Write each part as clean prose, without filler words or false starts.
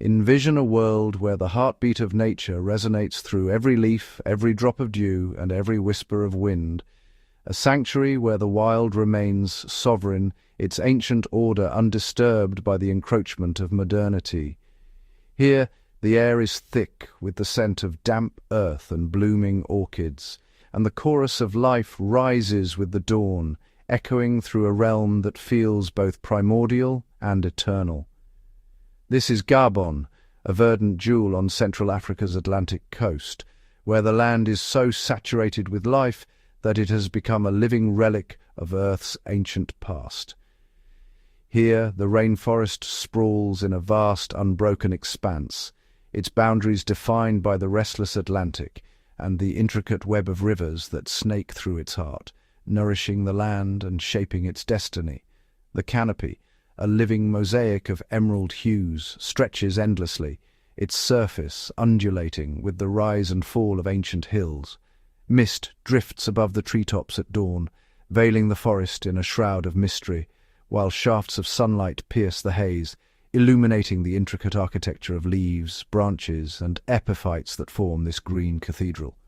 Envision a world where the heartbeat of nature resonates through every leaf, every drop of dew, and every whisper of wind. A sanctuary where the wild remains sovereign, its ancient order undisturbed by the encroachment of modernity. Here, the air is thick with the scent of damp earth and blooming orchids, and the chorus of life rises with the dawn, echoing through a realm that feels both primordial and eternal. This is Gabon, a verdant jewel on Central Africa's Atlantic coast, where the land is so saturated with life that it has become a living relic of Earth's ancient past. Here, the rainforest sprawls in a vast, unbroken expanse, its boundaries defined by the restless Atlantic and the intricate web of rivers that snake through its heart, nourishing the land and shaping its destiny. The canopy, a living mosaic of emerald hues, stretches endlessly, its surface undulating with the rise and fall of ancient hills. Mist drifts above the treetops at dawn, veiling the forest in a shroud of mystery, while shafts of sunlight pierce the haze, illuminating the intricate architecture of leaves, branches, and epiphytes that form this green cathedral.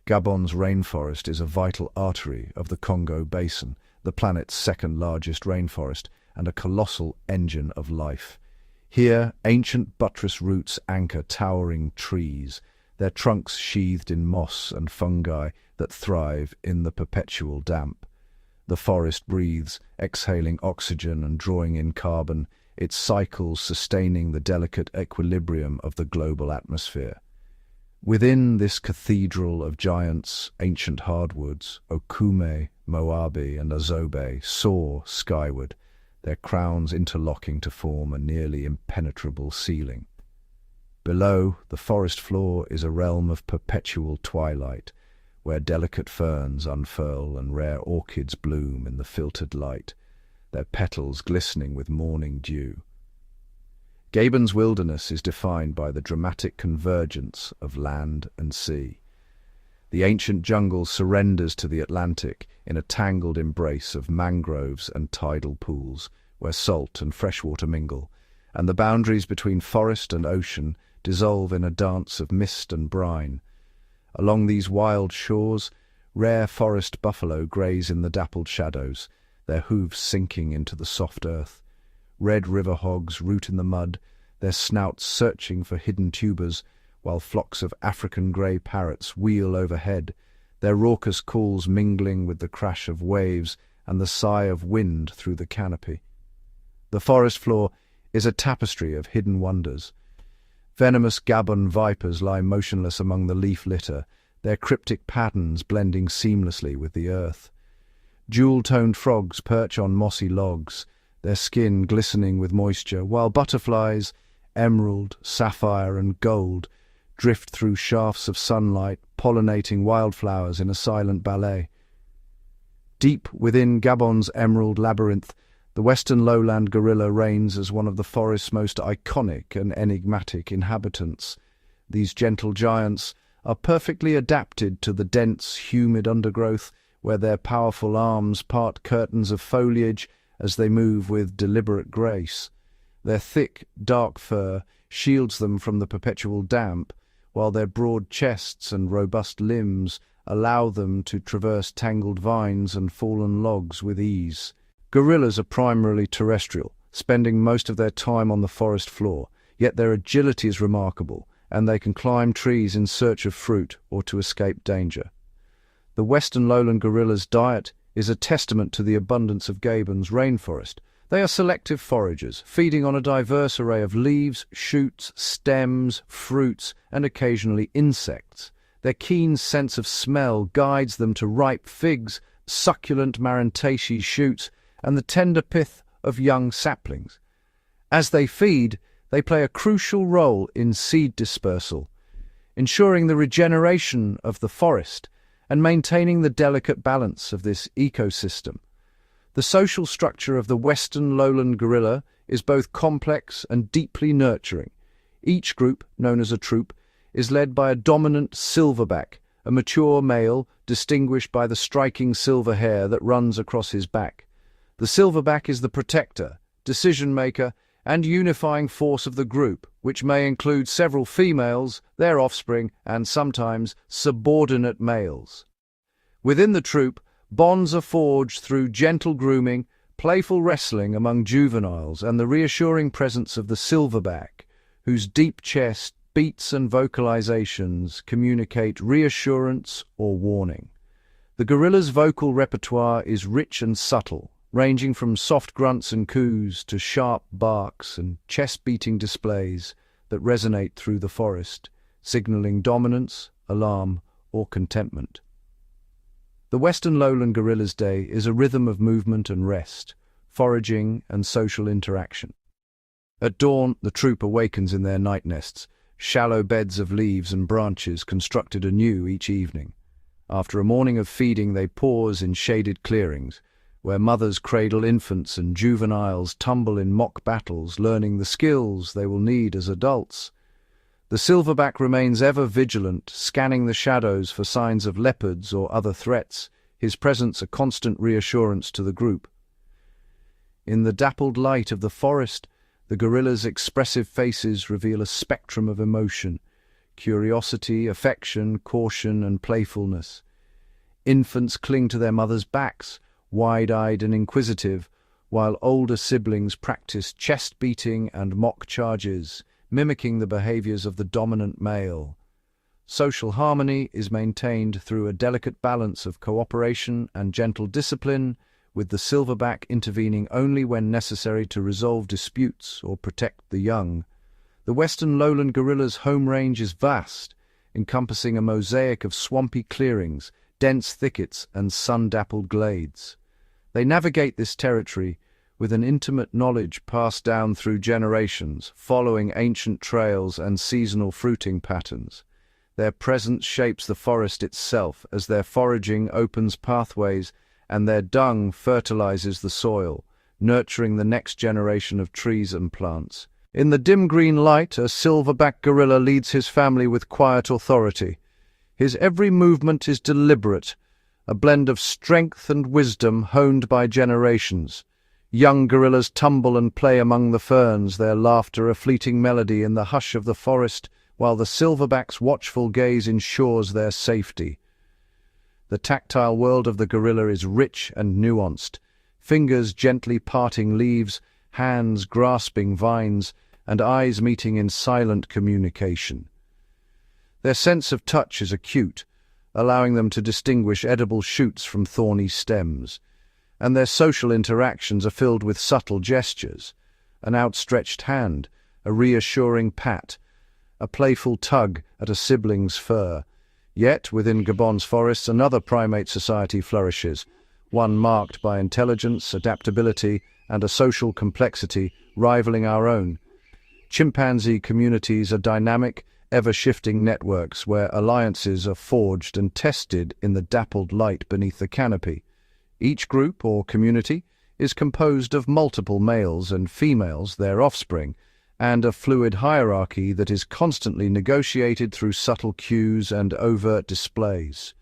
Gabon's rainforest is a vital artery of the Congo Basin, the planet's second-largest rainforest, and a colossal engine of life. Here, ancient buttress roots anchor towering trees, their trunks sheathed in moss and fungi that thrive in the perpetual damp. The forest breathes, exhaling oxygen and drawing in carbon, its cycles sustaining the delicate equilibrium of the global atmosphere. Within this cathedral of giants, ancient hardwoods, Okume, Moabe, and Azobe soar skyward, their crowns interlocking to form a nearly impenetrable ceiling. Below, the forest floor is a realm of perpetual twilight, where delicate ferns unfurl and rare orchids bloom in the filtered light, their petals glistening with morning dew. Gabon's wilderness is defined by the dramatic convergence of land and sea. The ancient jungle surrenders to the Atlantic in a tangled embrace of mangroves and tidal pools, where salt and freshwater mingle, and the boundaries between forest and ocean dissolve in a dance of mist and brine. Along these wild shores, rare forest buffalo graze in the dappled shadows, their hooves sinking into the soft earth. Red river hogs root in the mud, their snouts searching for hidden tubers, while flocks of African grey parrots wheel overhead, their raucous calls mingling with the crash of waves and the sigh of wind through the canopy. The forest floor is a tapestry of hidden wonders. Venomous Gabon vipers lie motionless among the leaf litter, their cryptic patterns blending seamlessly with the earth. Jewel-toned frogs perch on mossy logs, their skin glistening with moisture, while butterflies, emerald, sapphire, and gold, drift through shafts of sunlight, pollinating wildflowers in a silent ballet. Deep within Gabon's emerald labyrinth, the western lowland gorilla reigns as one of the forest's most iconic and enigmatic inhabitants. These gentle giants are perfectly adapted to the dense, humid undergrowth, where their powerful arms part curtains of foliage as they move with deliberate grace. Their thick, dark fur shields them from the perpetual damp, while their broad chests and robust limbs allow them to traverse tangled vines and fallen logs with ease. Gorillas are primarily terrestrial, spending most of their time on the forest floor, yet their agility is remarkable, and they can climb trees in search of fruit or to escape danger. The western lowland gorilla's diet is a testament to the abundance of Gabon's rainforest. They are selective foragers, feeding on a diverse array of leaves, shoots, stems, fruits, and occasionally insects. Their keen sense of smell guides them to ripe figs, succulent marantaceae shoots, and the tender pith of young saplings. As they feed, they play a crucial role in seed dispersal, ensuring the regeneration of the forest and maintaining the delicate balance of this ecosystem. The social structure of the western lowland gorilla is both complex and deeply nurturing. Each group, known as a troop, is led by a dominant silverback, a mature male distinguished by the striking silver hair that runs across his back. The silverback is the protector, decision-maker, and unifying force of the group, which may include several females, their offspring, and sometimes subordinate males. Within the troop, bonds are forged through gentle grooming, playful wrestling among juveniles, and the reassuring presence of the silverback, whose deep chest, beats and vocalizations communicate reassurance or warning. The gorilla's vocal repertoire is rich and subtle, ranging from soft grunts and coos to sharp barks and chest-beating displays that resonate through the forest, signaling dominance, alarm, or contentment. The Western Lowland gorilla's day is a rhythm of movement and rest, foraging and social interaction. At dawn, the troop awakens in their night nests, shallow beds of leaves and branches constructed anew each evening. After a morning of feeding, they pause in shaded clearings, where mothers cradle infants and juveniles tumble in mock battles, learning the skills they will need as adults. The silverback remains ever vigilant, scanning the shadows for signs of leopards or other threats, his presence a constant reassurance to the group. In the dappled light of the forest, the gorilla's expressive faces reveal a spectrum of emotion: curiosity, affection, caution, and playfulness. Infants cling to their mothers' backs, wide-eyed and inquisitive, while older siblings practice chest-beating and mock charges, mimicking the behaviors of the dominant male. Social harmony is maintained through a delicate balance of cooperation and gentle discipline, with the silverback intervening only when necessary to resolve disputes or protect the young. The Western Lowland gorilla's home range is vast, encompassing a mosaic of swampy clearings, dense thickets, and sun-dappled glades. They navigate this territory with an intimate knowledge passed down through generations, following ancient trails and seasonal fruiting patterns. Their presence shapes the forest itself as their foraging opens pathways and their dung fertilizes the soil, nurturing the next generation of trees and plants. In the dim green light, a silverback gorilla leads his family with quiet authority. His every movement is deliberate, a blend of strength and wisdom honed by generations. Young gorillas tumble and play among the ferns, their laughter a fleeting melody in the hush of the forest, while the silverback's watchful gaze ensures their safety. The tactile world of the gorilla is rich and nuanced, fingers gently parting leaves, hands grasping vines, and eyes meeting in silent communication. Their sense of touch is acute, allowing them to distinguish edible shoots from thorny stems, and their social interactions are filled with subtle gestures: an outstretched hand, a reassuring pat, a playful tug at a sibling's fur. Yet, within Gabon's forests, another primate society flourishes, one marked by intelligence, adaptability, and a social complexity rivaling our own. Chimpanzee communities are dynamic, ever-shifting networks where alliances are forged and tested in the dappled light beneath the canopy. Each group or community is composed of multiple males and females, their offspring, and a fluid hierarchy that is constantly negotiated through subtle cues and overt displays.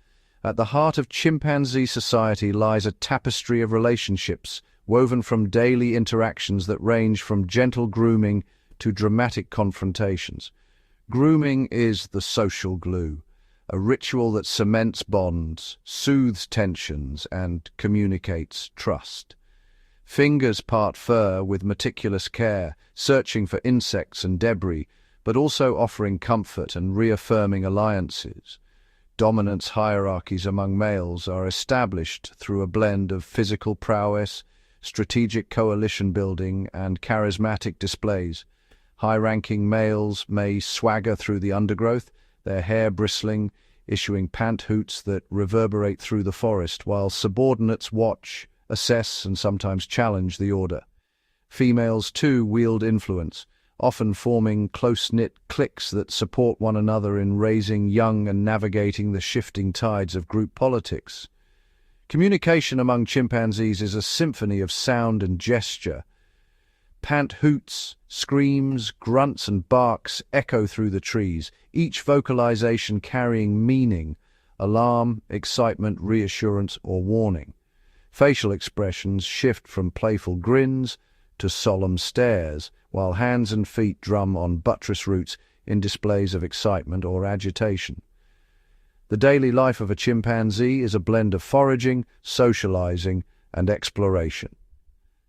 At the heart of chimpanzee society lies a tapestry of relationships, woven from daily interactions that range from gentle grooming to dramatic confrontations. Grooming is the social glue, a ritual that cements bonds, soothes tensions, and communicates trust. Fingers part fur with meticulous care, searching for insects and debris, but also offering comfort and reaffirming alliances. Dominance hierarchies among males are established through a blend of physical prowess, strategic coalition building, and charismatic displays. High-ranking males may swagger through the undergrowth, their hair bristling, issuing pant hoots that reverberate through the forest, while subordinates watch, assess, and sometimes challenge the order. Females, too, wield influence, often forming close-knit cliques that support one another in raising young and navigating the shifting tides of group politics. Communication among chimpanzees is a symphony of sound and gesture. Pant hoots, screams, grunts, and barks echo through the trees, each vocalization carrying meaning: alarm, excitement, reassurance, or warning. Facial expressions shift from playful grins to solemn stares, while hands and feet drum on buttress roots in displays of excitement or agitation. The daily life of a chimpanzee is a blend of foraging, socializing, and exploration.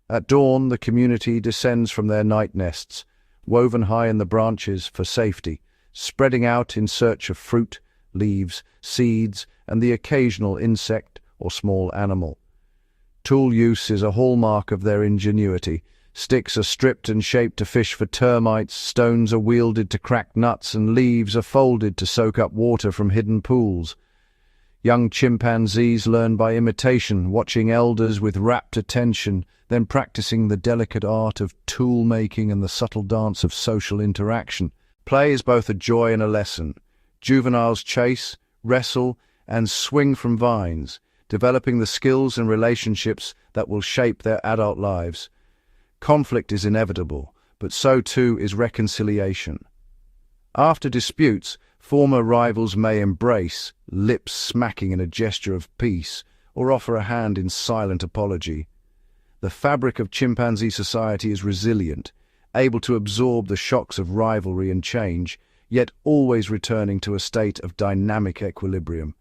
At dawn, the community descends from their night nests, woven high in the branches for safety, spreading out in search of fruit, leaves, seeds, and the occasional insect or small animal. Tool use is a hallmark of their ingenuity. Sticks are stripped and shaped to fish for termites, stones are wielded to crack nuts, and leaves are folded to soak up water from hidden pools. Young chimpanzees learn by imitation, watching elders with rapt attention, then practicing the delicate art of tool-making and the subtle dance of social interaction. Play is both a joy and a lesson. Juveniles chase, wrestle, and swing from vines, developing the skills and relationships that will shape their adult lives. Conflict is inevitable, but so too is reconciliation. After disputes, former rivals may embrace, lips smacking in a gesture of peace, or offer a hand in silent apology. The fabric of chimpanzee society is resilient, able to absorb the shocks of rivalry and change, yet always returning to a state of dynamic equilibrium.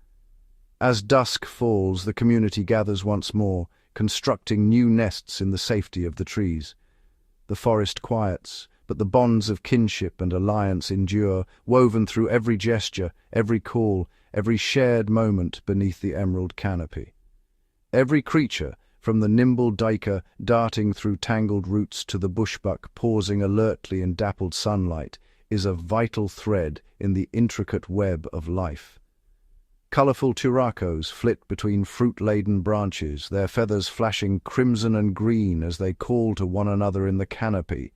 As dusk falls, the community gathers once more, constructing new nests in the safety of the trees. The forest quiets, but the bonds of kinship and alliance endure, woven through every gesture, every call, every shared moment beneath the emerald canopy. Every creature, from the nimble duiker darting through tangled roots to the bushbuck pausing alertly in dappled sunlight, is a vital thread in the intricate web of life. Colourful turacos flit between fruit-laden branches, their feathers flashing crimson and green as they call to one another in the canopy.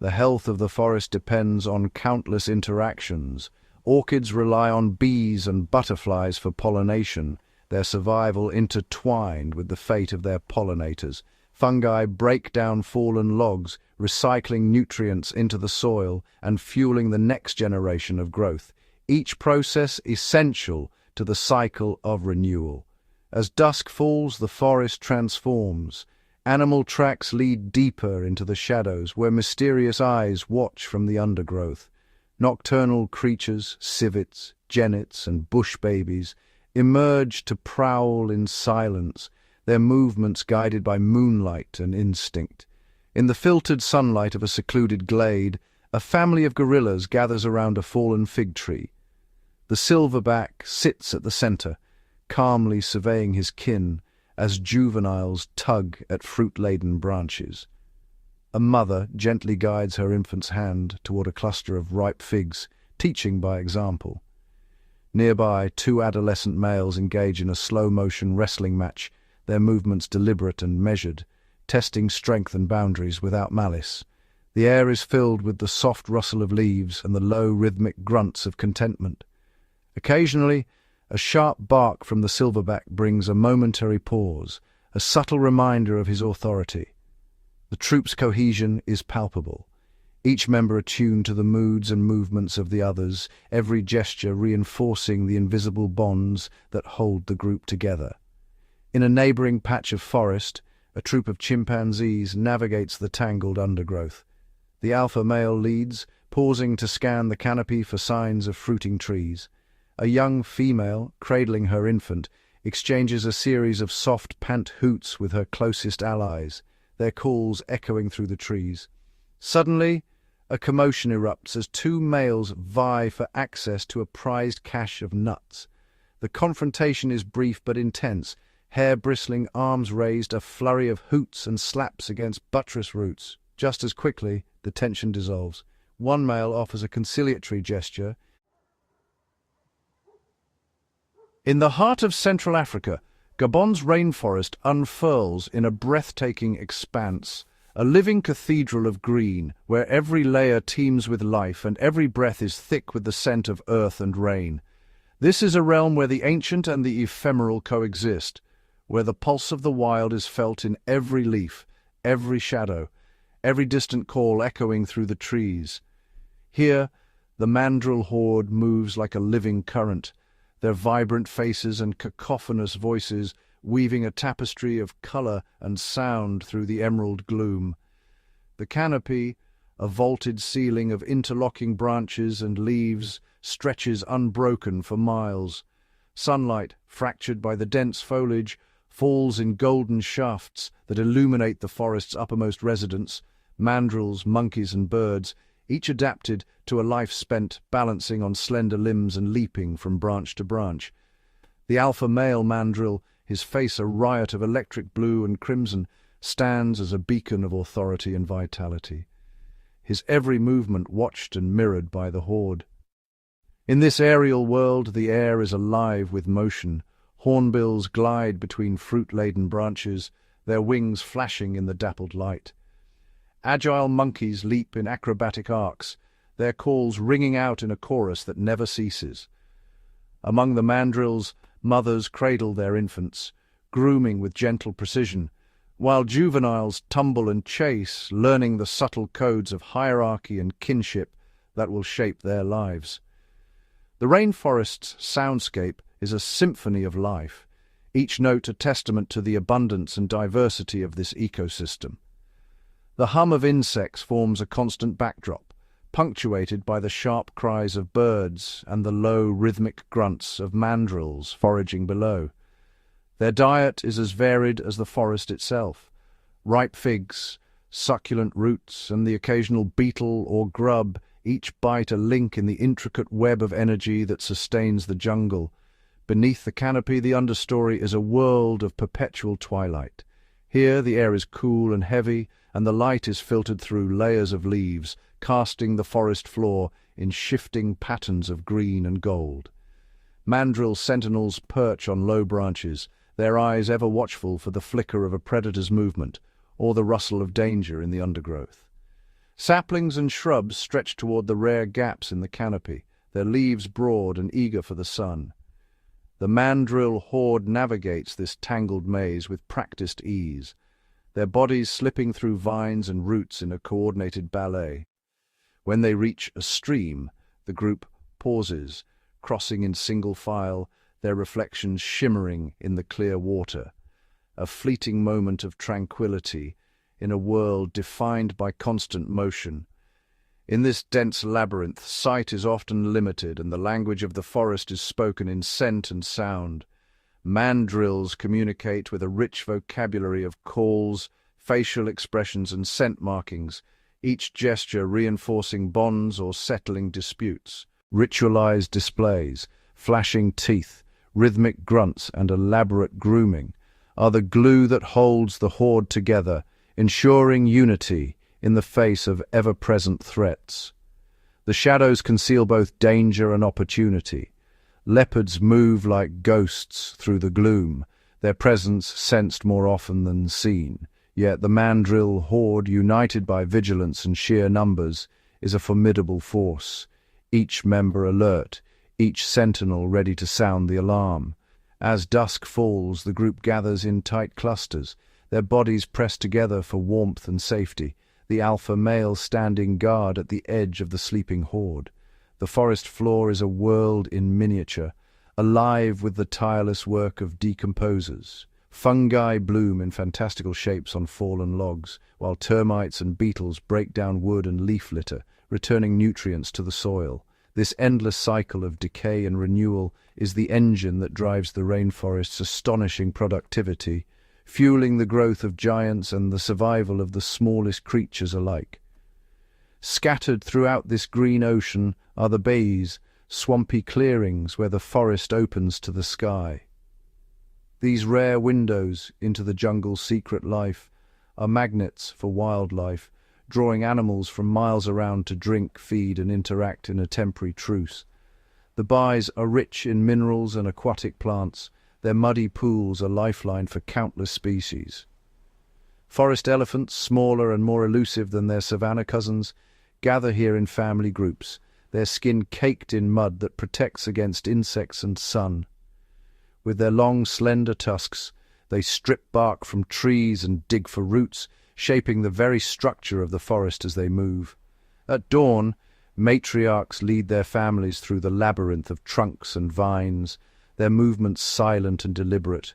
The health of the forest depends on countless interactions. Orchids rely on bees and butterflies for pollination, their survival intertwined with the fate of their pollinators. Fungi break down fallen logs, recycling nutrients into the soil and fueling the next generation of growth. Each process essential to the cycle of renewal. As dusk falls, the forest transforms. Animal tracks lead deeper into the shadows, where mysterious eyes watch from the undergrowth. Nocturnal creatures, civets, genets, and bush babies emerge to prowl in silence, their movements guided by moonlight and instinct. In the filtered sunlight of a secluded glade, a family of gorillas gathers around a fallen fig tree. The silverback sits at the center, calmly surveying his kin as juveniles tug at fruit-laden branches. A mother gently guides her infant's hand toward a cluster of ripe figs, teaching by example. Nearby, two adolescent males engage in a slow-motion wrestling match, their movements deliberate and measured, testing strength and boundaries without malice. The air is filled with the soft rustle of leaves and the low rhythmic grunts of contentment. Occasionally, a sharp bark from the silverback brings a momentary pause, a subtle reminder of his authority. The troop's cohesion is palpable, each member attuned to the moods and movements of the others, every gesture reinforcing the invisible bonds that hold the group together. In a neighboring patch of forest, a troop of chimpanzees navigates the tangled undergrowth. The alpha male leads, pausing to scan the canopy for signs of fruiting trees. A young female, cradling her infant, exchanges a series of soft pant hoots with her closest allies, their calls echoing through the trees. Suddenly, a commotion erupts as two males vie for access to a prized cache of nuts. The confrontation is brief but intense, hair bristling, arms raised, a flurry of hoots and slaps against buttress roots. Just as quickly, the tension dissolves. One male offers a conciliatory gesture. In the heart of Central Africa, Gabon's rainforest unfurls in a breathtaking expanse, a living cathedral of green, where every layer teems with life and every breath is thick with the scent of earth and rain. This is a realm where the ancient and the ephemeral coexist, where the pulse of the wild is felt in every leaf, every shadow, every distant call echoing through the trees. Here, the Mandrill Horde moves like a living current, their vibrant faces and cacophonous voices weaving a tapestry of color and sound through the emerald gloom. The canopy, a vaulted ceiling of interlocking branches and leaves, stretches unbroken for miles. Sunlight, fractured by the dense foliage, falls in golden shafts that illuminate the forest's uppermost residents, mandrills, monkeys and birds, each adapted to a life spent balancing on slender limbs and leaping from branch to branch. The alpha male mandrill, his face a riot of electric blue and crimson, stands as a beacon of authority and vitality, his every movement watched and mirrored by the horde. In this aerial world, the air is alive with motion. Hornbills glide between fruit-laden branches, their wings flashing in the dappled light. Agile monkeys leap in acrobatic arcs, their calls ringing out in a chorus that never ceases. Among the mandrills, mothers cradle their infants, grooming with gentle precision, while juveniles tumble and chase, learning the subtle codes of hierarchy and kinship that will shape their lives. The rainforest's soundscape is a symphony of life, each note a testament to the abundance and diversity of this ecosystem. The hum of insects forms a constant backdrop, punctuated by the sharp cries of birds and the low, rhythmic grunts of mandrills foraging below. Their diet is as varied as the forest itself. Ripe figs, succulent roots, and the occasional beetle or grub, each bite a link in the intricate web of energy that sustains the jungle. Beneath the canopy, the understory is a world of perpetual twilight. Here the air is cool and heavy, and the light is filtered through layers of leaves, casting the forest floor in shifting patterns of green and gold. Mandrill sentinels perch on low branches, their eyes ever watchful for the flicker of a predator's movement or the rustle of danger in the undergrowth. Saplings and shrubs stretch toward the rare gaps in the canopy, their leaves broad and eager for the sun. The Mandrill Horde navigates this tangled maze with practiced ease, their bodies slipping through vines and roots in a coordinated ballet. When they reach a stream, the group pauses, crossing in single file, their reflections shimmering in the clear water. A fleeting moment of tranquility in a world defined by constant motion. In this dense labyrinth, sight is often limited and the language of the forest is spoken in scent and sound. Mandrills communicate with a rich vocabulary of calls, facial expressions and scent markings, each gesture reinforcing bonds or settling disputes. Ritualized displays, flashing teeth, rhythmic grunts and elaborate grooming are the glue that holds the horde together, ensuring unity in the face of ever-present threats. The shadows conceal both danger and opportunity. Leopards move like ghosts through the gloom, their presence sensed more often than seen. Yet the Mandrill Horde, united by vigilance and sheer numbers, is a formidable force, each member alert, each sentinel ready to sound the alarm. As dusk falls, the group gathers in tight clusters, their bodies pressed together for warmth and safety, the alpha male standing guard at the edge of the sleeping horde. The forest floor is a world in miniature, alive with the tireless work of decomposers. Fungi bloom in fantastical shapes on fallen logs, while termites and beetles break down wood and leaf litter, returning nutrients to the soil. This endless cycle of decay and renewal is the engine that drives the rainforest's astonishing productivity, fueling the growth of giants and the survival of the smallest creatures alike. Scattered throughout this green ocean are the bays, swampy clearings where the forest opens to the sky. These rare windows into the jungle's secret life are magnets for wildlife, drawing animals from miles around to drink, feed, and interact in a temporary truce. The bays are rich in minerals and aquatic plants, their muddy pools a lifeline for countless species. Forest elephants, smaller and more elusive than their savanna cousins, gather here in family groups, their skin caked in mud that protects against insects and sun. With their long, slender tusks, they strip bark from trees and dig for roots, shaping the very structure of the forest as they move. At dawn, matriarchs lead their families through the labyrinth of trunks and vines, their movements silent and deliberate.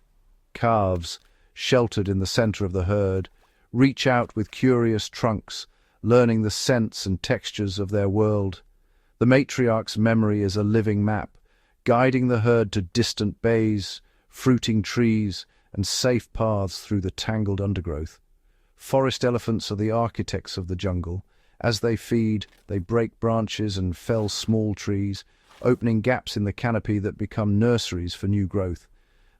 Calves, sheltered in the center of the herd, reach out with curious trunks, learning the scents and textures of their world. The matriarch's memory is a living map, guiding the herd to distant bays, fruiting trees, and safe paths through the tangled undergrowth. Forest elephants are the architects of the jungle. As they feed, they break branches and fell small trees, opening gaps in the canopy that become nurseries for new growth.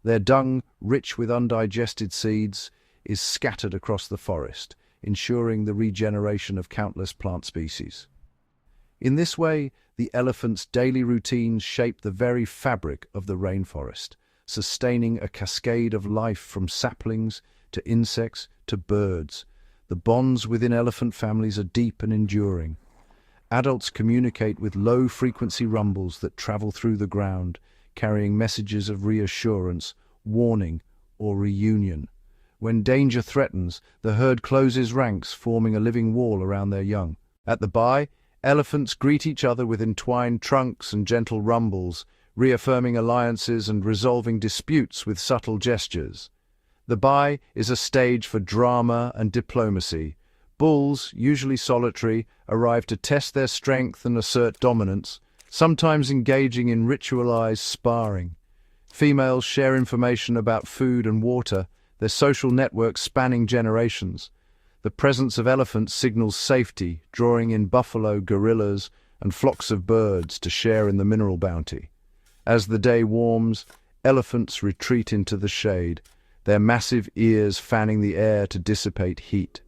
Their dung, rich with undigested seeds, is scattered across the forest, ensuring the regeneration of countless plant species. In this way, the elephant's daily routines shape the very fabric of the rainforest, sustaining a cascade of life from saplings to insects to birds. The bonds within elephant families are deep and enduring. Adults communicate with low-frequency rumbles that travel through the ground, carrying messages of reassurance, warning, or reunion. When danger threatens, the herd closes ranks, forming a living wall around their young. At the bye, elephants greet each other with entwined trunks and gentle rumbles, reaffirming alliances and resolving disputes with subtle gestures. The bye is a stage for drama and diplomacy. Bulls, usually solitary, arrive to test their strength and assert dominance, sometimes engaging in ritualized sparring. Females share information about food and water, their social networks spanning generations. The presence of elephants signals safety, drawing in buffalo, gorillas, and flocks of birds to share in the mineral bounty. As the day warms, elephants retreat into the shade, their massive ears fanning the air to dissipate heat.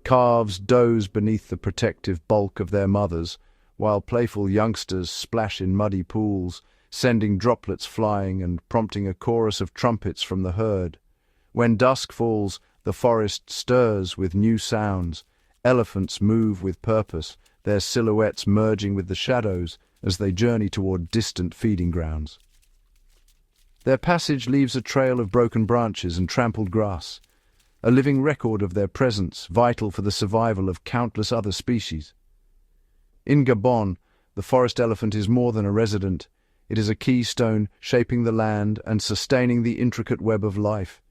Calves doze beneath the protective bulk of their mothers, while playful youngsters splash in muddy pools, sending droplets flying and prompting a chorus of trumpets from the herd. When dusk falls, the forest stirs with new sounds. Elephants move with purpose, their silhouettes merging with the shadows as they journey toward distant feeding grounds. Their passage leaves a trail of broken branches and trampled grass, a living record of their presence, vital for the survival of countless other species. In Gabon, the forest elephant is more than a resident. It is a keystone shaping the land and sustaining the intricate web of life.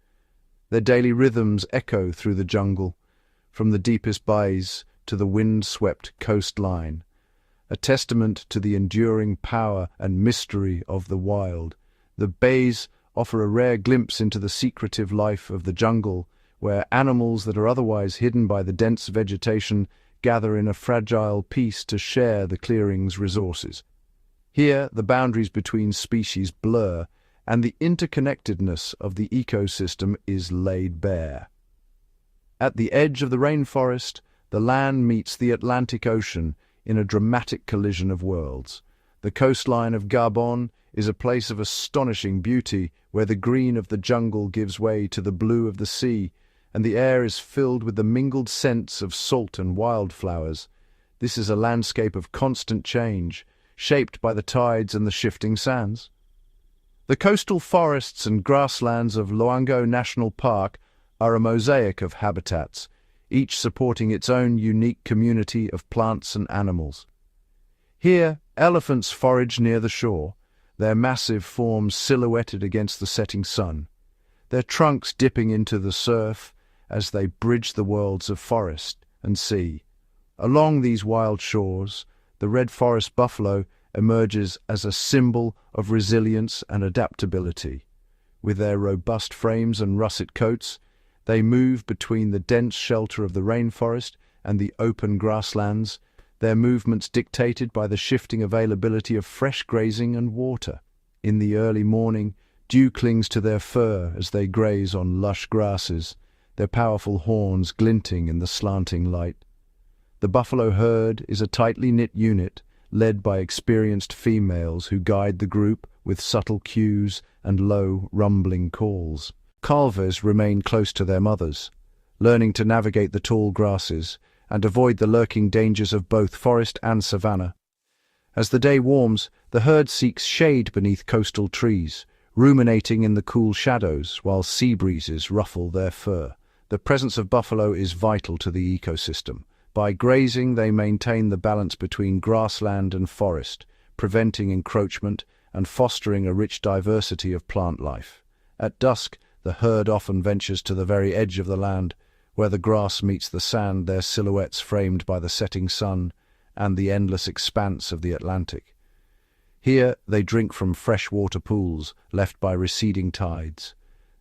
Their daily rhythms echo through the jungle, from the deepest bays to the wind-swept coastline, a testament to the enduring power and mystery of the wild. The bays offer a rare glimpse into the secretive life of the jungle, where animals that are otherwise hidden by the dense vegetation gather in a fragile peace to share the clearing's resources. Here, the boundaries between species blur, and the interconnectedness of the ecosystem is laid bare. At the edge of the rainforest, the land meets the Atlantic Ocean in a dramatic collision of worlds. The coastline of Gabon is a place of astonishing beauty, where the green of the jungle gives way to the blue of the sea, and the air is filled with the mingled scents of salt and wildflowers. This is a landscape of constant change, shaped by the tides and the shifting sands. The coastal forests and grasslands of Lowland National Park are a mosaic of habitats, each supporting its own unique community of plants and animals. Here, elephants forage near the shore, their massive forms silhouetted against the setting sun, their trunks dipping into the surf as they bridge the worlds of forest and sea. Along these wild shores, the red forest buffalo emerges as a symbol of resilience and adaptability. With their robust frames and russet coats, they move between the dense shelter of the rainforest and the open grasslands, their movements dictated by the shifting availability of fresh grazing and water. In the early morning, dew clings to their fur as they graze on lush grasses, their powerful horns glinting in the slanting light. The buffalo herd is a tightly knit unit, led by experienced females who guide the group with subtle cues and low, rumbling calls. Calves remain close to their mothers, learning to navigate the tall grasses and avoid the lurking dangers of both forest and savanna. As the day warms, the herd seeks shade beneath coastal trees, ruminating in the cool shadows while sea breezes ruffle their fur. The presence of buffalo is vital to the ecosystem. By grazing, they maintain the balance between grassland and forest, preventing encroachment and fostering a rich diversity of plant life. At dusk, the herd often ventures to the very edge of the land, where the grass meets the sand, their silhouettes framed by the setting sun and the endless expanse of the Atlantic. Here they drink from freshwater pools left by receding tides,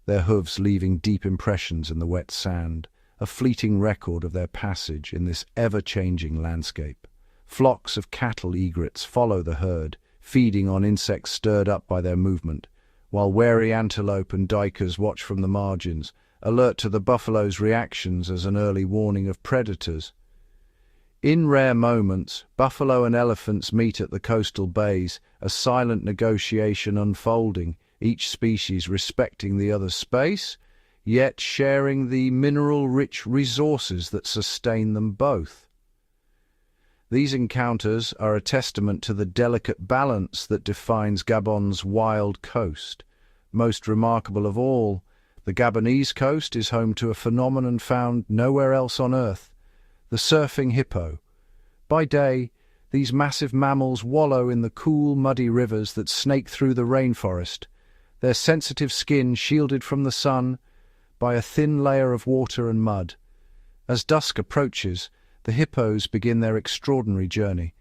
their hooves leaving deep impressions in the wet sand, a fleeting record of their passage in this ever-changing landscape. Flocks of cattle egrets follow the herd, feeding on insects stirred up by their movement, while wary antelope and duikers watch from the margins, alert to the buffalo's reactions as an early warning of predators. In rare moments, buffalo and elephants meet at the coastal bays, a silent negotiation unfolding, each species respecting the other's space, yet sharing the mineral-rich resources that sustain them both. These encounters are a testament to the delicate balance that defines Gabon's wild coast. Most remarkable of all, the Gabonese coast is home to a phenomenon found nowhere else on Earth, the surfing hippo. By day, these massive mammals wallow in the cool, muddy rivers that snake through the rainforest, their sensitive skin shielded from the sun by a thin layer of water and mud. As dusk approaches, the hippos begin their extraordinary journey,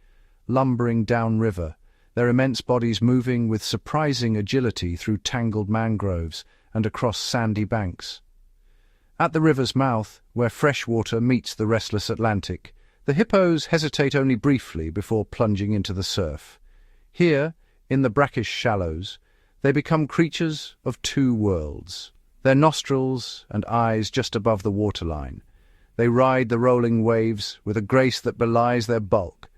lumbering downriver, their immense bodies moving with surprising agility through tangled mangroves and across sandy banks. At the river's mouth, where fresh water meets the restless Atlantic, the hippos hesitate only briefly before plunging into the surf. Here, in the brackish shallows, they become creatures of two worlds, their nostrils and eyes just above the waterline. They ride the rolling waves with a grace that belies their bulk.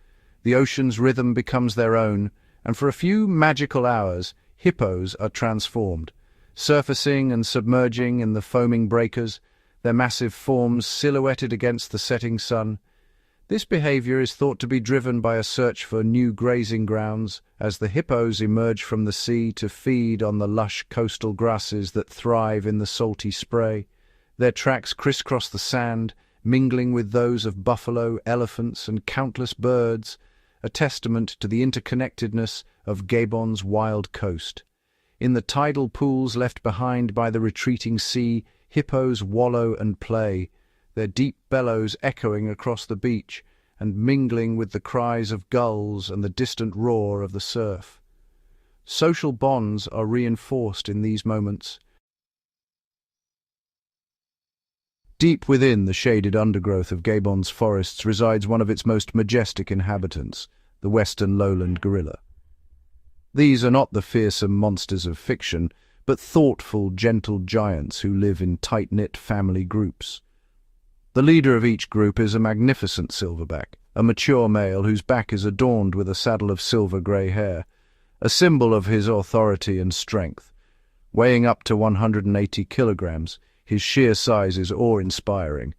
The ocean's rhythm becomes their own, and for a few magical hours, hippos are transformed, surfacing and submerging in the foaming breakers, their massive forms silhouetted against the setting sun. This behavior is thought to be driven by a search for new grazing grounds as the hippos emerge from the sea to feed on the lush coastal grasses that thrive in the salty spray. Their tracks crisscross the sand, mingling with those of buffalo, elephants, and countless birds, a testament to the interconnectedness of Gabon's wild coast. In the tidal pools left behind by the retreating sea, hippos wallow and play, their deep bellows echoing across the beach and mingling with the cries of gulls and the distant roar of the surf. Social bonds are reinforced in these moments. Deep within the shaded undergrowth of Gabon's forests resides one of its most majestic inhabitants, the western lowland gorilla. These are not the fearsome monsters of fiction, but thoughtful, gentle giants who live in tight-knit family groups. The leader of each group is a magnificent silverback, a mature male whose back is adorned with a saddle of silver-grey hair, a symbol of his authority and strength. Weighing up to 180 kilograms, his sheer size is awe-inspiring,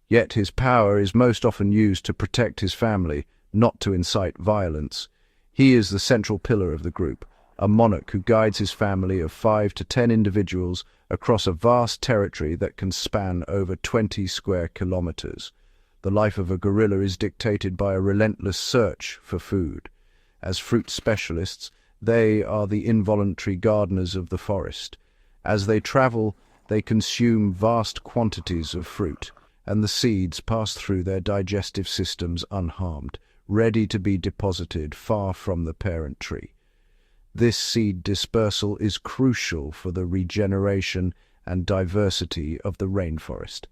yet his power is most often used to protect his family, not to incite violence. He is the central pillar of the group, a monarch who guides his family of 5 to 10 individuals across a vast territory that can span over 20 square kilometers. The life of a gorilla is dictated by a relentless search for food. As fruit specialists, they are the involuntary gardeners of the forest. As they travel, they consume vast quantities of fruit, and the seeds pass through their digestive systems unharmed, ready to be deposited far from the parent tree. This seed dispersal is crucial for the regeneration and diversity of the rainforest.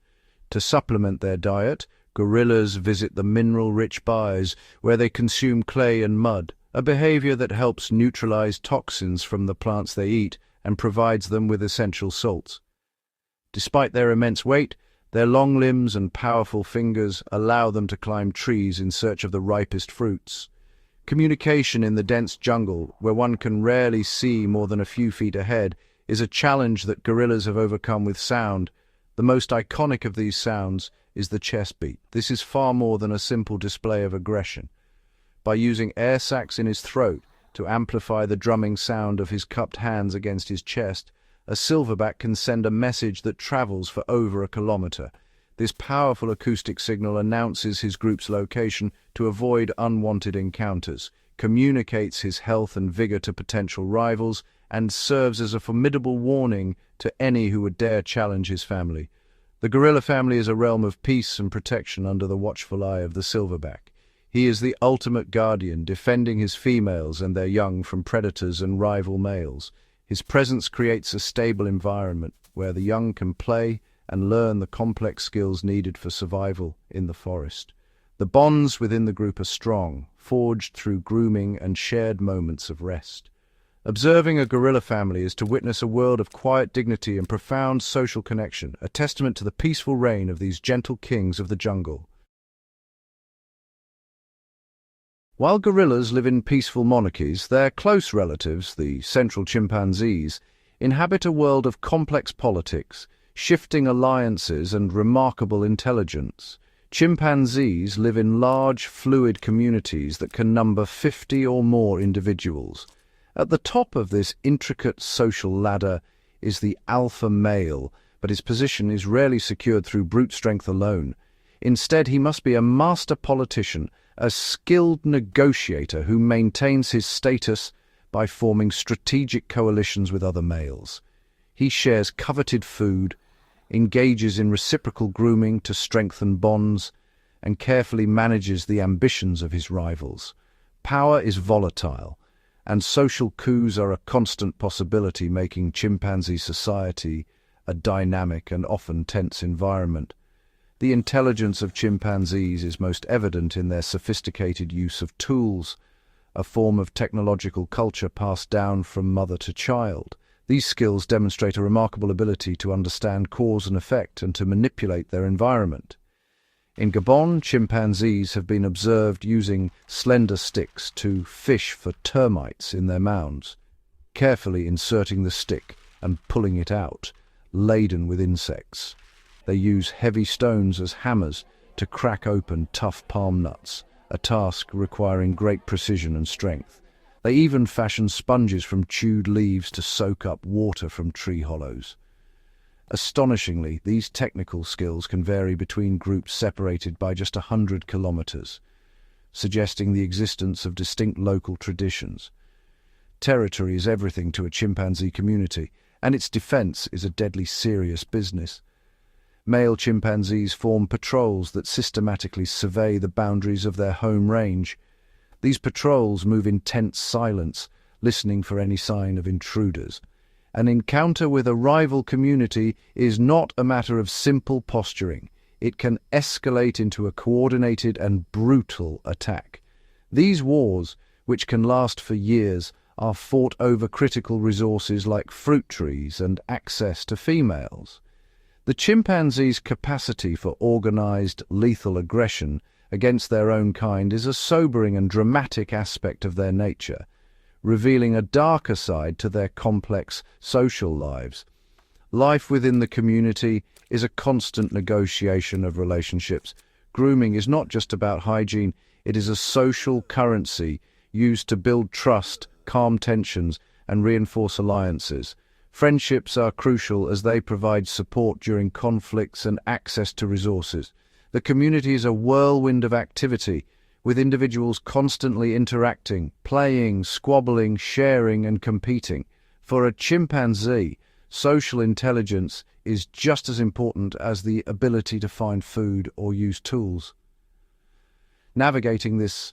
To supplement their diet, gorillas visit the mineral-rich bayous where they consume clay and mud, a behavior that helps neutralize toxins from the plants they eat and provides them with essential salts. Despite their immense weight, their long limbs and powerful fingers allow them to climb trees in search of the ripest fruits. Communication in the dense jungle, where one can rarely see more than a few feet ahead, is a challenge that gorillas have overcome with sound. The most iconic of these sounds is the chest beat. This is far more than a simple display of aggression. By using air sacs in his throat to amplify the drumming sound of his cupped hands against his chest, a silverback can send a message that travels for over a kilometer. This powerful acoustic signal announces his group's location to avoid unwanted encounters, communicates his health and vigor to potential rivals, and serves as a formidable warning to any who would dare challenge his family. The gorilla family is a realm of peace and protection under the watchful eye of the silverback. He is the ultimate guardian, defending his females and their young from predators and rival males. His presence creates a stable environment where the young can play and learn the complex skills needed for survival in the forest. The bonds within the group are strong, forged through grooming and shared moments of rest. Observing a gorilla family is to witness a world of quiet dignity and profound social connection, a testament to the peaceful reign of these gentle kings of the jungle. While gorillas live in peaceful monarchies, their close relatives, the central chimpanzees, inhabit a world of complex politics, shifting alliances and remarkable intelligence. Chimpanzees live in large, fluid communities that can number 50 or more individuals. At the top of this intricate social ladder is the alpha male, but his position is rarely secured through brute strength alone. Instead, he must be a master politician, a skilled negotiator who maintains his status by forming strategic coalitions with other males. He shares coveted food, engages in reciprocal grooming to strengthen bonds, and carefully manages the ambitions of his rivals. Power is volatile, and social coups are a constant possibility, making chimpanzee society a dynamic and often tense environment. The intelligence of chimpanzees is most evident in their sophisticated use of tools, a form of technological culture passed down from mother to child. These skills demonstrate a remarkable ability to understand cause and effect and to manipulate their environment. In Gabon, chimpanzees have been observed using slender sticks to fish for termites in their mounds, carefully inserting the stick and pulling it out, laden with insects. They use heavy stones as hammers to crack open tough palm nuts, a task requiring great precision and strength. They even fashion sponges from chewed leaves to soak up water from tree hollows. Astonishingly, these technical skills can vary between groups separated by just 100 kilometers, suggesting the existence of distinct local traditions. Territory is everything to a chimpanzee community, and its defense is a deadly serious business. Male chimpanzees form patrols that systematically survey the boundaries of their home range. These patrols move in tense silence, listening for any sign of intruders. An encounter with a rival community is not a matter of simple posturing. It can escalate into a coordinated and brutal attack. These wars, which can last for years, are fought over critical resources like fruit trees and access to females. The chimpanzee's capacity for organized, lethal aggression against their own kind is a sobering and dramatic aspect of their nature, revealing a darker side to their complex social lives. Life within the community is a constant negotiation of relationships. Grooming is not just about hygiene, it is a social currency used to build trust, calm tensions, and reinforce alliances. Friendships are crucial as they provide support during conflicts and access to resources. The community is a whirlwind of activity, with individuals constantly interacting, playing, squabbling, sharing, and competing. For a chimpanzee, social intelligence is just as important as the ability to find food or use tools. Navigating this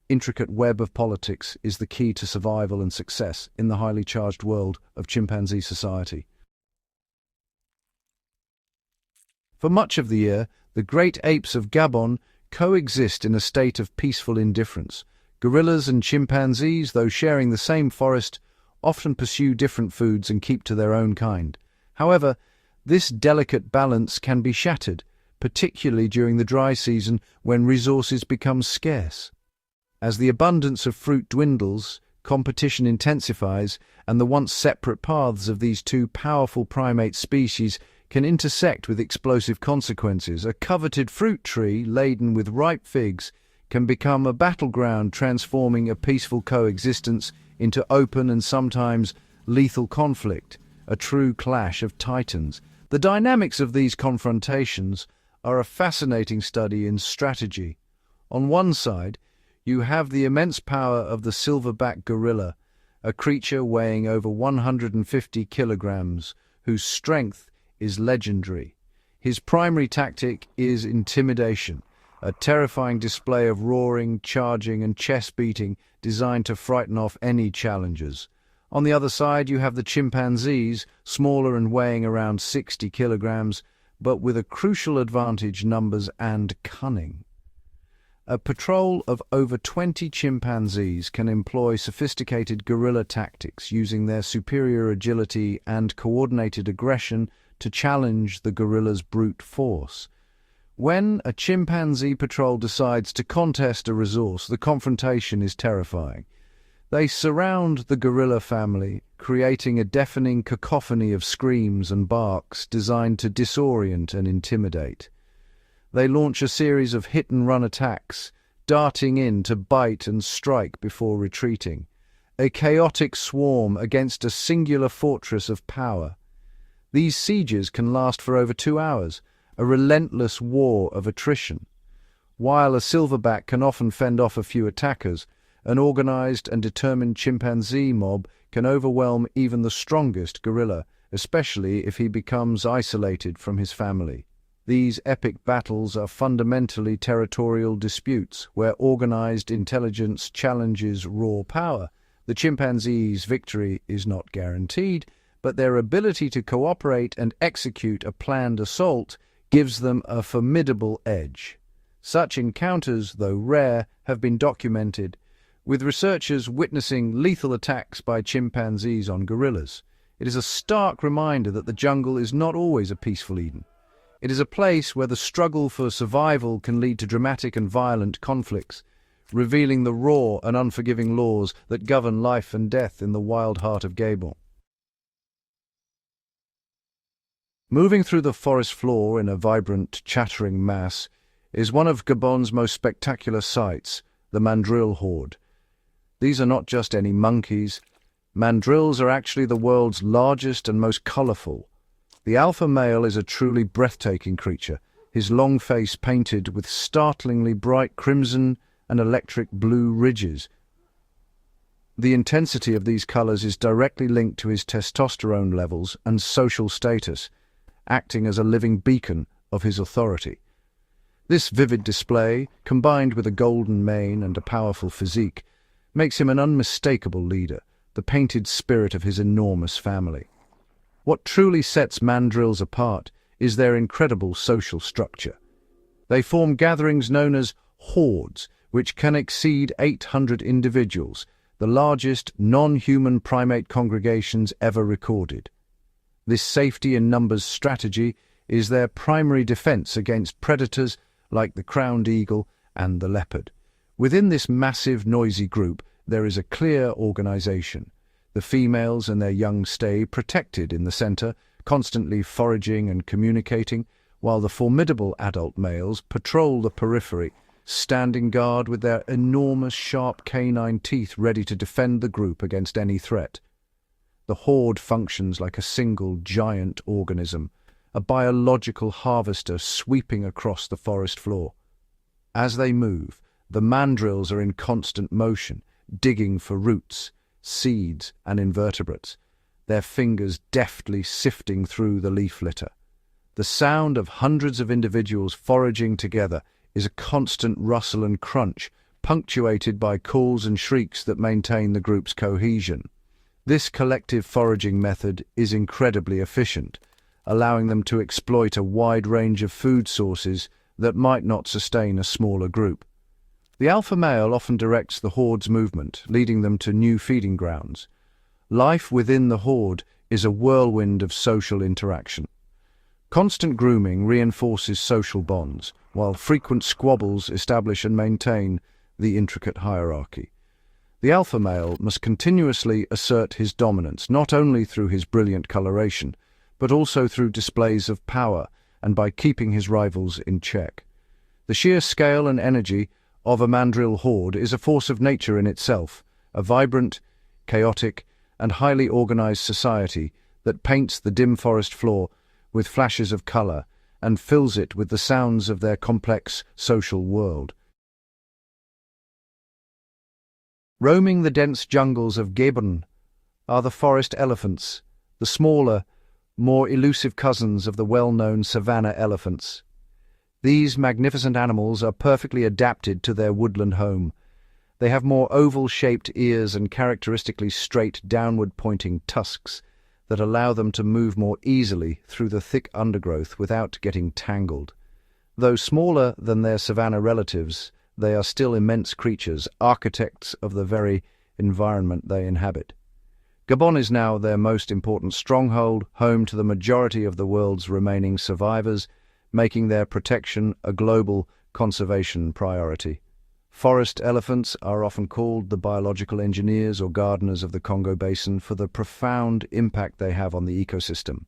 intricate web of politics is the key to survival and success in the highly charged world of chimpanzee society. For much of the year, the great apes of Gabon coexist in a state of peaceful indifference. Gorillas and chimpanzees, though sharing the same forest, often pursue different foods and keep to their own kind. However, this delicate balance can be shattered, particularly during the dry season when resources become scarce. As the abundance of fruit dwindles, competition intensifies, and the once separate paths of these two powerful primate species can intersect with explosive consequences. A coveted fruit tree laden with ripe figs can become a battleground, transforming a peaceful coexistence into open and sometimes lethal conflict, a true clash of titans. The dynamics of these confrontations are a fascinating study in strategy. On one side, you have the immense power of the silverback gorilla, a creature weighing over 150 kilograms, whose strength is legendary. His primary tactic is intimidation, a terrifying display of roaring, charging, and chest beating designed to frighten off any challengers. On the other side, you have the chimpanzees, smaller and weighing around 60 kilograms, but with a crucial advantage: numbers and cunning. A patrol of over 20 chimpanzees can employ sophisticated guerrilla tactics using their superior agility and coordinated aggression to challenge the gorilla's brute force. When a chimpanzee patrol decides to contest a resource, the confrontation is terrifying. They surround the gorilla family, creating a deafening cacophony of screams and barks designed to disorient and intimidate. They launch a series of hit-and-run attacks, darting in to bite and strike before retreating. A chaotic swarm against a singular fortress of power. These sieges can last for over 2 hours, a relentless war of attrition. While a silverback can often fend off a few attackers, an organized and determined chimpanzee mob can overwhelm even the strongest gorilla, especially if he becomes isolated from his family. These epic battles are fundamentally territorial disputes, where organized intelligence challenges raw power. The chimpanzees' victory is not guaranteed, but their ability to cooperate and execute a planned assault gives them a formidable edge. Such encounters, though rare, have been documented, with researchers witnessing lethal attacks by chimpanzees on gorillas. It is a stark reminder that the jungle is not always a peaceful Eden. It is a place where the struggle for survival can lead to dramatic and violent conflicts, revealing the raw and unforgiving laws that govern life and death in the wild heart of Gabon. Moving through the forest floor in a vibrant, chattering mass is one of Gabon's most spectacular sights, the Mandrill Horde. These are not just any monkeys. Mandrills are actually the world's largest and most colorful. The alpha male is a truly breathtaking creature, his long face painted with startlingly bright crimson and electric blue ridges. The intensity of these colors is directly linked to his testosterone levels and social status, acting as a living beacon of his authority. This vivid display, combined with a golden mane and a powerful physique, makes him an unmistakable leader, the painted spirit of his enormous family. What truly sets mandrills apart is their incredible social structure. They form gatherings known as hordes, which can exceed 800 individuals, the largest non-human primate congregations ever recorded. This safety in numbers strategy is their primary defense against predators like the crowned eagle and the leopard. Within this massive, noisy group, there is a clear organization. The females and their young stay protected in the center, constantly foraging and communicating, while the formidable adult males patrol the periphery, standing guard with their enormous sharp canine teeth ready to defend the group against any threat. The horde functions like a single giant organism, a biological harvester sweeping across the forest floor. As they move, the mandrills are in constant motion, digging for roots, seeds, and invertebrates, their fingers deftly sifting through the leaf litter. The sound of hundreds of individuals foraging together is a constant rustle and crunch, punctuated by calls and shrieks that maintain the group's cohesion. This collective foraging method is incredibly efficient, allowing them to exploit a wide range of food sources that might not sustain a smaller group. The alpha male often directs the horde's movement, leading them to new feeding grounds. Life within the horde is a whirlwind of social interaction. Constant grooming reinforces social bonds, while frequent squabbles establish and maintain the intricate hierarchy. The alpha male must continuously assert his dominance, not only through his brilliant coloration, but also through displays of power and by keeping his rivals in check. The sheer scale and energy of a mandrill horde is a force of nature in itself, a vibrant, chaotic, and highly organized society that paints the dim forest floor with flashes of color and fills it with the sounds of their complex social world. Roaming the dense jungles of Gabon are the forest elephants, the smaller, more elusive cousins of the well-known savanna elephants. These magnificent animals are perfectly adapted to their woodland home. They have more oval-shaped ears and characteristically straight, downward-pointing tusks that allow them to move more easily through the thick undergrowth without getting tangled. Though smaller than their savanna relatives, they are still immense creatures, architects of the very environment they inhabit. Gabon is now their most important stronghold, home to the majority of the world's remaining survivors, making their protection a global conservation priority. Forest elephants are often called the biological engineers or gardeners of the Congo Basin for the profound impact they have on the ecosystem.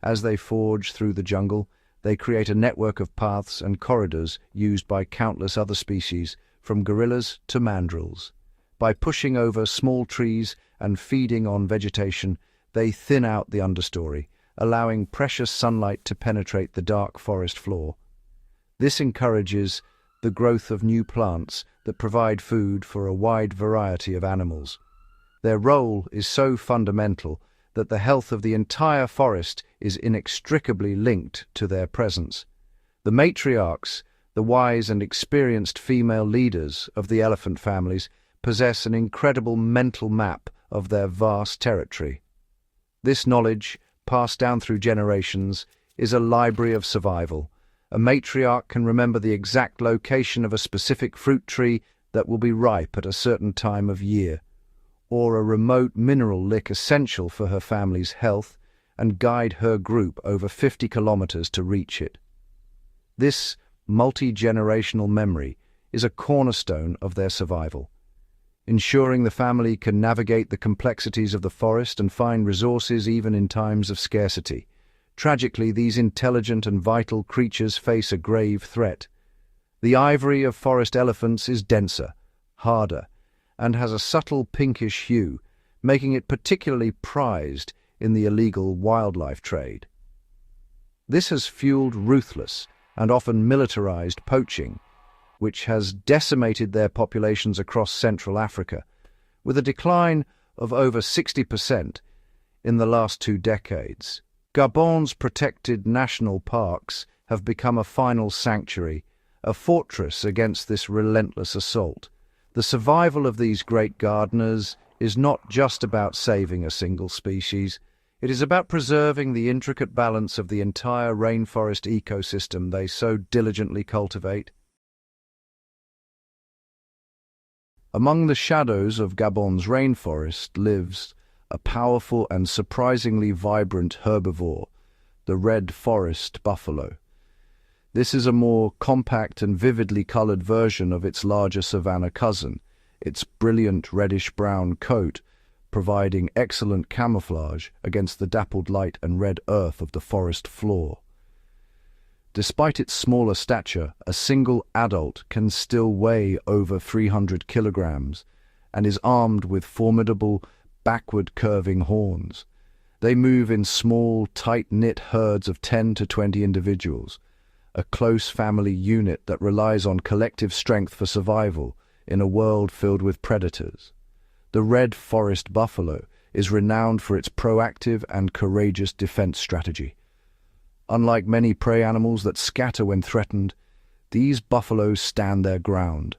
As they forge through the jungle, they create a network of paths and corridors used by countless other species, from gorillas to mandrills. By pushing over small trees and feeding on vegetation, they thin out the understory, allowing precious sunlight to penetrate the dark forest floor. This encourages the growth of new plants that provide food for a wide variety of animals. Their role is so fundamental that the health of the entire forest is inextricably linked to their presence. The matriarchs, the wise and experienced female leaders of the elephant families, possess an incredible mental map of their vast territory. This knowledge, passed down through generations, is a library of survival. A matriarch can remember the exact location of a specific fruit tree that will be ripe at a certain time of year, or a remote mineral lick essential for her family's health, and guide her group over 50 kilometers to reach it. This multi-generational memory is a cornerstone of their survival, ensuring the family can navigate the complexities of the forest and find resources even in times of scarcity. Tragically, these intelligent and vital creatures face a grave threat. The ivory of forest elephants is denser, harder, and has a subtle pinkish hue, making it particularly prized in the illegal wildlife trade. This has fueled ruthless and often militarized poaching, which has decimated their populations across Central Africa, with a decline of over 60% in the last 2 decades. Gabon's protected national parks have become a final sanctuary, a fortress against this relentless assault. The survival of these great gardeners is not just about saving a single species. It is about preserving the intricate balance of the entire rainforest ecosystem they so diligently cultivate. Among the shadows of Gabon's rainforest lives a powerful and surprisingly vibrant herbivore, the red forest buffalo. This is a more compact and vividly colored version of its larger savanna cousin, its brilliant reddish-brown coat providing excellent camouflage against the dappled light and red earth of the forest floor. Despite its smaller stature, a single adult can still weigh over 300 kilograms and is armed with formidable backward-curving horns. They move in small, tight-knit herds of 10 to 20 individuals, a close family unit that relies on collective strength for survival in a world filled with predators. The red forest buffalo is renowned for its proactive and courageous defense strategy. Unlike many prey animals that scatter when threatened, these buffaloes stand their ground.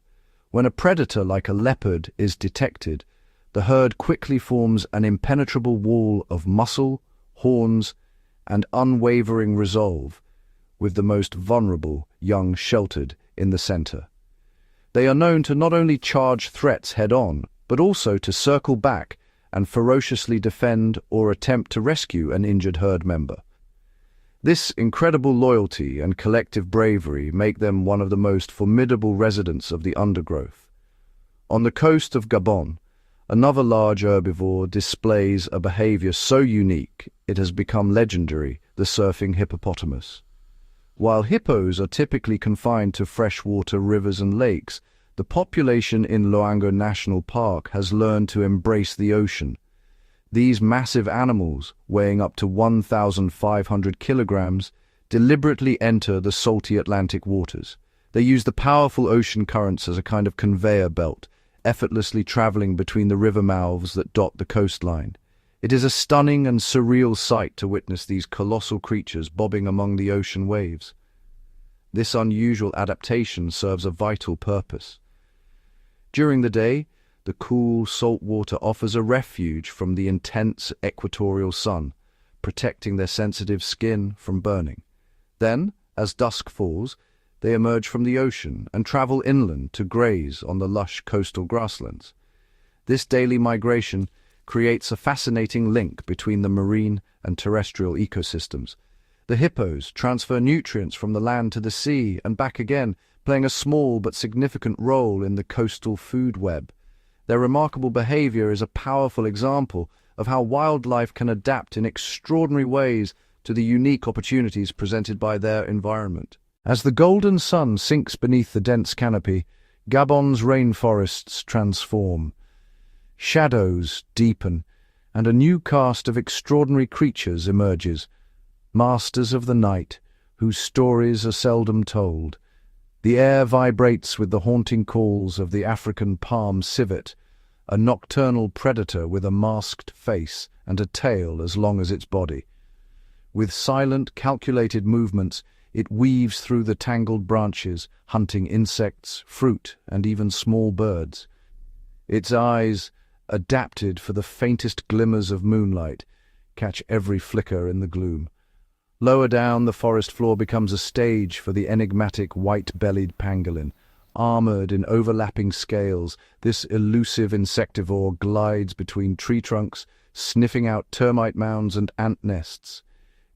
When a predator like a leopard is detected, the herd quickly forms an impenetrable wall of muscle, horns, and unwavering resolve, with the most vulnerable young sheltered in the center. They are known to not only charge threats head-on, but also to circle back and ferociously defend or attempt to rescue an injured herd member. This incredible loyalty and collective bravery make them one of the most formidable residents of the undergrowth. On the coast of Gabon, another large herbivore displays a behavior so unique it has become legendary, the surfing hippopotamus. While hippos are typically confined to freshwater rivers and lakes, the population in Lowland National Park has learned to embrace the ocean. These massive animals, weighing up to 1,500 kilograms, deliberately enter the salty Atlantic waters. They use the powerful ocean currents as a kind of conveyor belt, effortlessly traveling between the river mouths that dot the coastline. It is a stunning and surreal sight to witness these colossal creatures bobbing among the ocean waves. This unusual adaptation serves a vital purpose. During the day, the cool, salt water offers a refuge from the intense equatorial sun, protecting their sensitive skin from burning. Then, as dusk falls, they emerge from the ocean and travel inland to graze on the lush coastal grasslands. This daily migration creates a fascinating link between the marine and terrestrial ecosystems. The hippos transfer nutrients from the land to the sea and back again, playing a small but significant role in the coastal food web. Their remarkable behavior is a powerful example of how wildlife can adapt in extraordinary ways to the unique opportunities presented by their environment. As the golden sun sinks beneath the dense canopy, Gabon's rainforests transform. Shadows deepen, and a new cast of extraordinary creatures emerges, masters of the night, whose stories are seldom told. The air vibrates with the haunting calls of the African palm civet, a nocturnal predator with a masked face and a tail as long as its body. With silent, calculated movements, it weaves through the tangled branches, hunting insects, fruit, and even small birds. Its eyes, adapted for the faintest glimmers of moonlight, catch every flicker in the gloom. Lower down, the forest floor becomes a stage for the enigmatic white-bellied pangolin. Armored in overlapping scales, this elusive insectivore glides between tree trunks, sniffing out termite mounds and ant nests.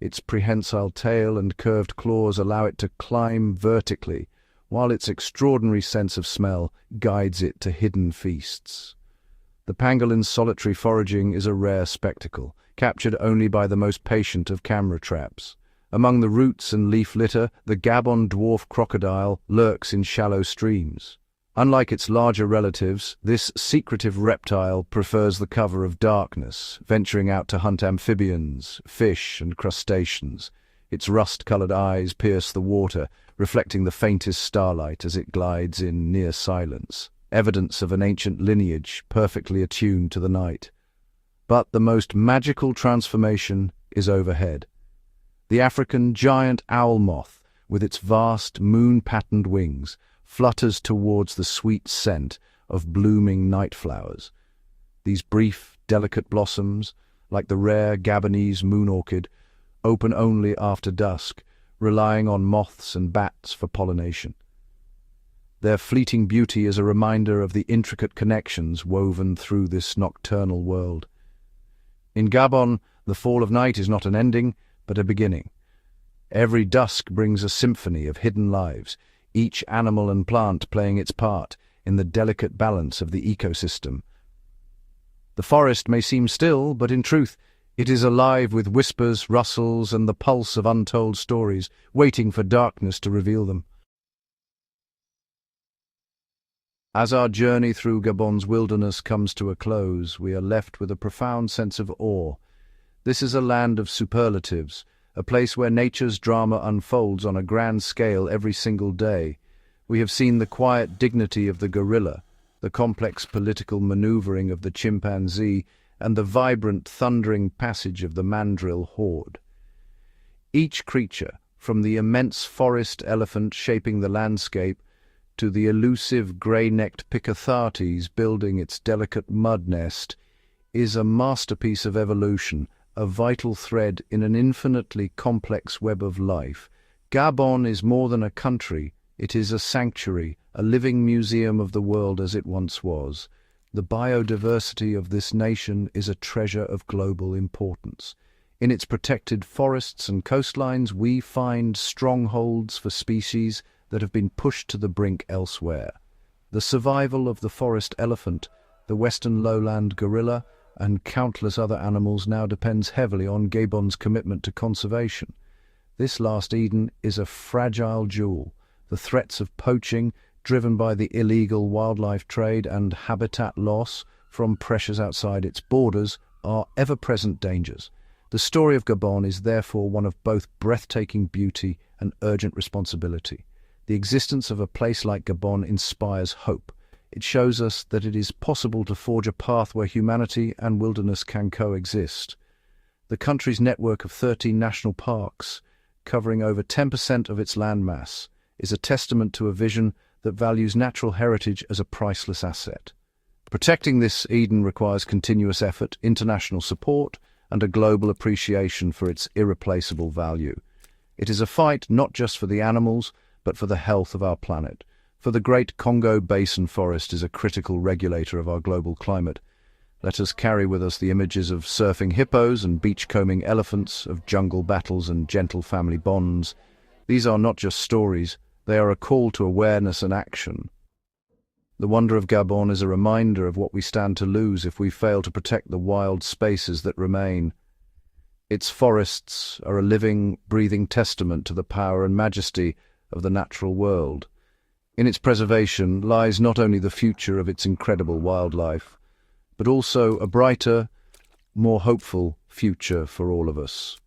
Its prehensile tail and curved claws allow it to climb vertically, while its extraordinary sense of smell guides it to hidden feasts. The pangolin's solitary foraging is a rare spectacle, captured only by the most patient of camera traps. Among the roots and leaf litter, the Gabon dwarf crocodile lurks in shallow streams. Unlike its larger relatives, this secretive reptile prefers the cover of darkness, venturing out to hunt amphibians, fish, and crustaceans. Its rust-colored eyes pierce the water, reflecting the faintest starlight as it glides in near silence, evidence of an ancient lineage perfectly attuned to the night. But the most magical transformation is overhead. The African giant owl moth, with its vast moon-patterned wings, flutters towards the sweet scent of blooming night flowers. These brief, delicate blossoms, like the rare Gabonese moon orchid, open only after dusk, relying on moths and bats for pollination. Their fleeting beauty is a reminder of the intricate connections woven through this nocturnal world. In Gabon, the fall of night is not an ending, but a beginning. Every dusk brings a symphony of hidden lives, each animal and plant playing its part in the delicate balance of the ecosystem. The forest may seem still, but in truth, it is alive with whispers, rustles, and the pulse of untold stories, waiting for darkness to reveal them. As our journey through Gabon's wilderness comes to a close, we are left with a profound sense of awe. This is a land of superlatives, a place where nature's drama unfolds on a grand scale every single day. We have seen the quiet dignity of the gorilla, the complex political maneuvering of the chimpanzee, and the vibrant, thundering passage of the Mandrill Horde. Each creature, from the immense forest elephant shaping the landscape to the elusive grey-necked Picathartes building its delicate mud nest, is a masterpiece of evolution, a vital thread in an infinitely complex web of life. Gabon is more than a country, it is a sanctuary, a living museum of the world as it once was. The biodiversity of this nation is a treasure of global importance. In its protected forests and coastlines, we find strongholds for species that have been pushed to the brink elsewhere. The survival of the forest elephant, the western lowland gorilla, and countless other animals now depends heavily on Gabon's commitment to conservation. This last Eden is a fragile jewel. The threats of poaching, driven by the illegal wildlife trade, and habitat loss from pressures outside its borders are ever-present dangers. The story of Gabon is therefore one of both breathtaking beauty and urgent responsibility. The existence of a place like Gabon inspires hope. It shows us that it is possible to forge a path where humanity and wilderness can coexist. The country's network of 13 national parks, covering over 10% of its landmass, is a testament to a vision that values natural heritage as a priceless asset. Protecting this Eden requires continuous effort, international support, and a global appreciation for its irreplaceable value. It is a fight not just for the animals, but for the health of our planet. For the Great Congo Basin forest is a critical regulator of our global climate. Let us carry with us the images of surfing hippos and beachcombing elephants, of jungle battles and gentle family bonds. These are not just stories, they are a call to awareness and action. The wonder of Gabon is a reminder of what we stand to lose if we fail to protect the wild spaces that remain. Its forests are a living, breathing testament to the power and majesty of the natural world. In its preservation lies not only the future of its incredible wildlife, but also a brighter, more hopeful future for all of us.